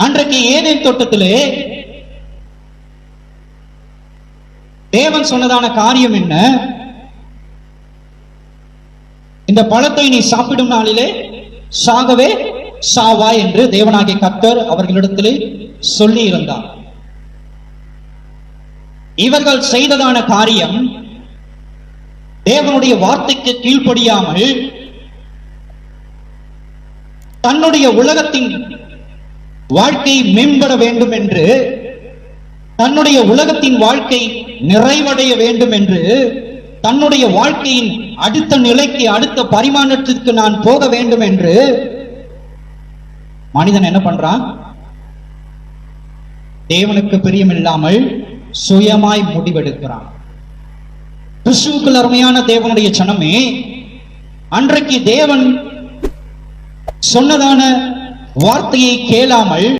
அன்றைக்கு ஏதேன் தோட்டத்திலே தேவன் சொன்னதான காரியம் என்ன? இந்த பழத்தை நீ சாப்பிடும் நாளிலே சாகவே சாவா என்று தேவனாகிய கர்த்தர் அவர்களிடத்திலே சொல்லி இருந்தார். இவர்கள் செய்ததான காரியம் தேவனுடைய வார்த்தைக்கு கீழ்ப்படியாமல் தன்னுடைய உலகத்தின் வாழ்க்கை மேம்பட வேண்டும் என்று, தன்னுடைய உலகத்தின் வாழ்க்கை நிறைவடைய வேண்டும் என்று, தன்னுடைய வாழ்க்கையின் அடுத்த நிலைக்கு அடுத்த பரிமாணத்திற்கு நான் போக வேண்டும் என்று மனிதன் என்ன பண்றான்? தேவனுக்கு பிரியமில்லாமல் சுயமாய் முடிவெடுக்கிறான். கிறிஸ்துவுக்குள் அருமையான தேவனுடைய ஜனமே, அன்றைக்கு தேவன் சொன்னதான வார்த்தையை கேளாமல்